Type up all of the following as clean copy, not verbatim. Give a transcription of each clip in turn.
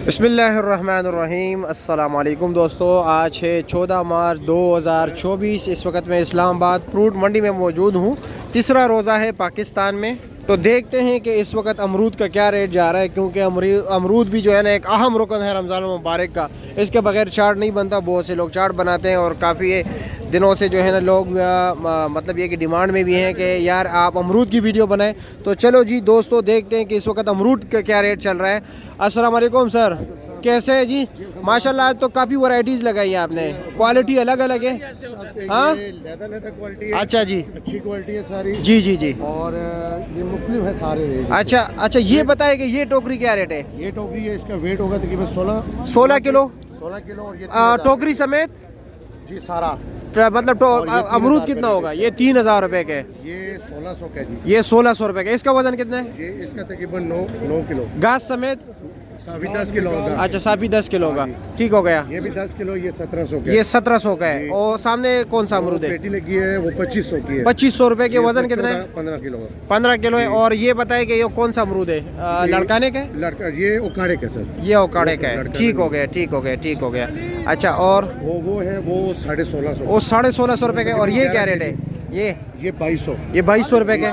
बिस्मिल्लाहिर्रहमानिर्रहीम। अस्सलाम वालेकुम दोस्तों, आज है 14 मार्च 2024। इस वक्त मैं इस्लामाबाद फ्रूट मंडी में मौजूद हूँ। तीसरा रोज़ा है पाकिस्तान में, तो देखते हैं कि इस वक्त अमरूद का क्या रेट जा रहा है, क्योंकि अमरूद भी जो है ना एक अहम रुकन है रमज़ान मुबारक का। इसके बगैर चाट नहीं बनता। बहुत से लोग चाट बनाते हैं और काफ़ी दिनों से जो है ना लोग मतलब ये कि डिमांड में भी हैं कि यार आप अमरूद की वीडियो बनाएं। तो चलो जी दोस्तों, देखते हैं कि इस वक्त अमरूद का क्या रेट चल रहा है। अस्सलाम वालेकुम सर, कैसे है जी? माशाल्लाह आज तो काफ़ी वैरायटीज़ लगाई है आपने, क्वालिटी अलग अलग है। हाँ, क्वालिटी अच्छा जी, अच्छी क्वालिटी है सारी जी जी जी। और ये मुख्तलिफ है सारे। अच्छा अच्छा, ये बताए कि ये टोकरी क्या रेट है? ये टोकरी है, इसका वेट होगा तकरीबन 16 किलो 16 किलो। और ये टोकरी समेत जी सारा मतलब अमरूद कितना होगा? ये 3000 रुपए के, ये 1600 का जी। ये 1600 रुपए का। इसका वजन कितना है? ये इसका तकरीबन 9 किलो, घास समेत साफी 10 किलो होगा। अच्छा, साफी 10 किलो होगा, ठीक हो गया। ये भी 10 किलो, ये 1700 का। ये 1700 का है। और सामने कौन सा अमरूद है? पेटी लगी है वो 2500 की है। 2500 रुपए के। वजन कितना है? 15 किलो है। 15 किलो है। और ये बताए कि ये कौन सा अमरूद है? लड़काने का है? लड़का ये उकाड़े का सर। ये उकाड़े का है, ठीक हो गया ठीक हो गया ठीक हो गया। अच्छा, और वो है वो 1650। वो 1650 रुपए के। और ये क्या रेट है? ये 2200। ये 2200 रुपए के,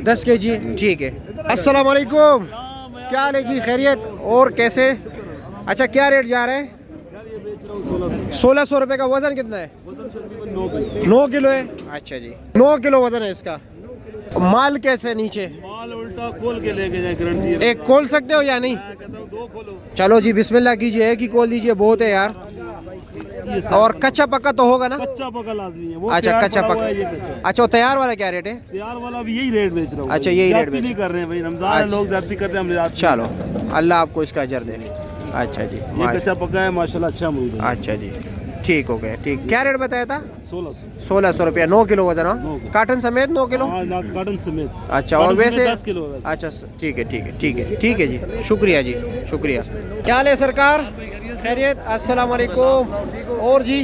10 के जी, ठीक है। अस्सलाम वालेकुम, क्या हाल है जी? खैरियत? और कैसे? अच्छा, क्या रेट जा रहा है? 1600 रुपए का। वजन कितना है? 9 किलो है। अच्छा जी, 9 किलो वजन है इसका। माल कैसे? नीचे माल उल्टा खोल के लेके जाए, गारंटी है। एक खोल सकते हो या नहीं? दो खोलो। चलो जी, बिस्मिल्लाह कीजिए, एक ही खोल दीजिए, बहुत है यार। और कच्चा पक्का तो होगा ना? कच्चा पका लाजमी है वो। अच्छा, तैयार कच्चा पड़ा हुआ पक्का। है, ये कच्चा है। अच्छा, वो तैयार वाला क्या रेट है? तैयार वाला भी यही रेट बेच रहा हूँ। अच्छा, यही रेट जाती बेच नहीं कर रहे हैं भाई, रमजान है, लोग जाती करते हैं, हम जाती। चलो, अल्लाह आपको इसका अजर दे। अच्छा जी, ये कच्चा पका है माशाल्लाह, अच्छा अमरूद है। अच्छा जी, ठीक हो गया। ठीक, क्या रेट बताया था? 1600। 1600 रुपया, 9 किलो वजन हो? 9 किलो। काटन समेत 9 किलो? हाँ, काटन समेत। अच्छा, और वैसे 10 किलो है वैसे। अच्छा, ठीक है ठीक है ठीक है ठीक है जी, शुक्रिया जी, शुक्रिया। क्या हाल है सरकार? खैरियत? अस्सलाम वालेकुम। और जी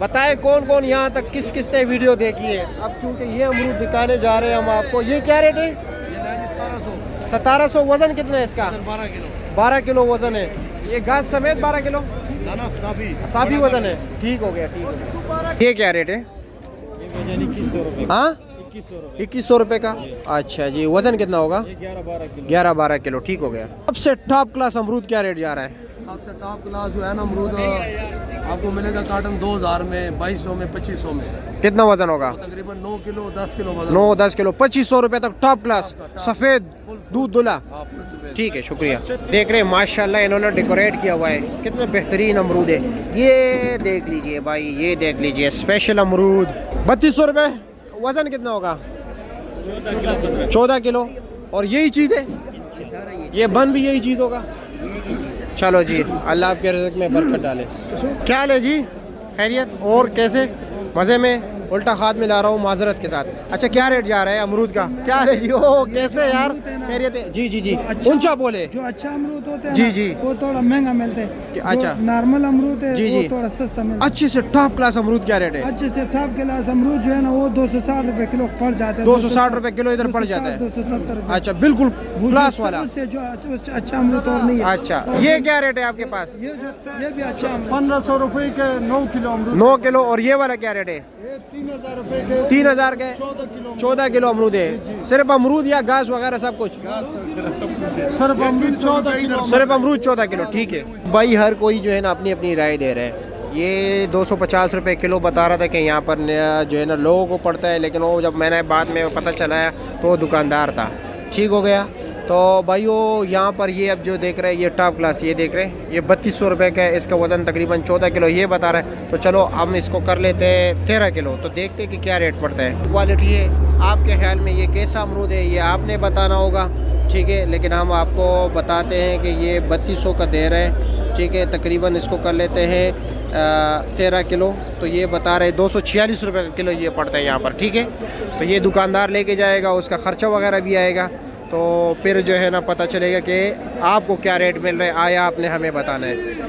बताएं कौन कौन यहाँ तक किस किस ने वीडियो देखी है? अब क्योंकि ये अमरूद दिखाने जा रहे हैं हम आपको। ये क्या रेट है? 1700। वजन कितना है इसका? 12 किलो वजन है। ये घास समेत 12 किलो साफी वजन है, ठीक हो गया ठीक हो गया। ये क्या रेट है? 2100 हाँ, 2100 रुपए का। अच्छा जी, वजन कितना होगा? 11-12 किलो, ठीक हो गया। सबसे टॉप क्लास अमरूद क्या रेट जा रहा है? सबसे टॉप क्लास जो है ना अमरूद आपको मिलेगा कार्टन 2000 में, 2200 में, 2500 में। कितना वजन होगा? तकरीबन 9 किलो 10 किलो वजन। 9-10 किलो, 2500 रुपए तक टॉप क्लास, सफेद दूध दुला। हाँ, फुल सफेद। ठीक है, शुक्रिया। देख रहे हैं माशाल्लाह इन्होंने डेकोरेट किया हुआ है, कितना बेहतरीन अमरूद है। ये देख लीजिए भाई, ये देख लीजिए, स्पेशल अमरूद 3200 रुपए। वजन कितना होगा? 14 किलो। और यही चीज़ है, ये बन भी यही चीज़ होगा। चलो जी, अल्लाह आपके रिज़्क़ में बरकत डाले। क्या हाल है जी? खैरियत? और कैसे? मज़े में? उल्टा हाथ में ला रहा हूँ माजरत के साथ। अच्छा, क्या रेट जा रहा है अमरूद का? क्या हाल है जी? ओ कैसे यार? खैरियत है? जी जी जी, ऊंचा बोले। जो अच्छा अमरूद होते हैं जी ना, जी, वो थोड़ा महंगा मिलते हैं। अच्छा, नॉर्मल अमरूद है जी वो जी, थोड़ा सस्ता मिलता है। अच्छे से टॉप क्लास अमरूद क्या रेट है? अच्छे से टॉप क्लास अमरूद जो है ना वो 260 रुपए किलो पड़ जाता है। 260 रुपए किलो इधर पड़ जाता है। 270 रुपए। अच्छा, बिल्कुल क्लास वाला। उससे जो अच्छा अमरूद और नहीं है। अच्छा, ये क्या रेट है आपके पास? ये भी अच्छा अमरूद। 1500 रुपए के 9 किलो अमरूद। 9 किलो। और ये वाला क्या रेट है? 3000 रुपए के 3000 के 14 किलो अमरूद है। सिर्फ अमरूद या घास वगैरह सब कुछ? सिर्फ अमरूद 14 किलो। सिर्फ अमरूद 14 किलो, ठीक है भाई। हर कोई जो है ना अपनी अपनी राय दे रहा है। ये 250 रुपए किलो बता रहा था कि यहाँ पर जो है ना लोगों को पड़ता है, लेकिन वो जब मैंने बाद में पता चलाया तो वो दुकानदार था, ठीक हो गया। तो भाइयों यहाँ पर ये अब जो देख रहे हैं ये टॉप क्लास, ये देख रहे हैं, ये 3200 रुपये का है। इसका वज़न तकरीबन 14 किलो ये बता रहा है। तो चलो हम इसको कर लेते हैं 13 किलो, तो देखते हैं कि क्या रेट पड़ता है। क्वालिटी है, आपके ख्याल में ये कैसा अमरूद है ये आपने बताना होगा, ठीक है। लेकिन हम आपको बताते हैं कि ये 3200 का दे रहे हैं, ठीक है। तकरीबन इसको कर लेते हैं 13 किलो, तो ये बता रहे 246 रुपये का किलो ये पड़ता है यहाँ पर, ठीक है। तो ये दुकानदार लेके जाएगा, उसका ख़र्चा वगैरह भी आएगा, तो फिर जो है ना पता चलेगा कि आपको क्या रेट मिल रहा है। आया आपने हमें बताना है।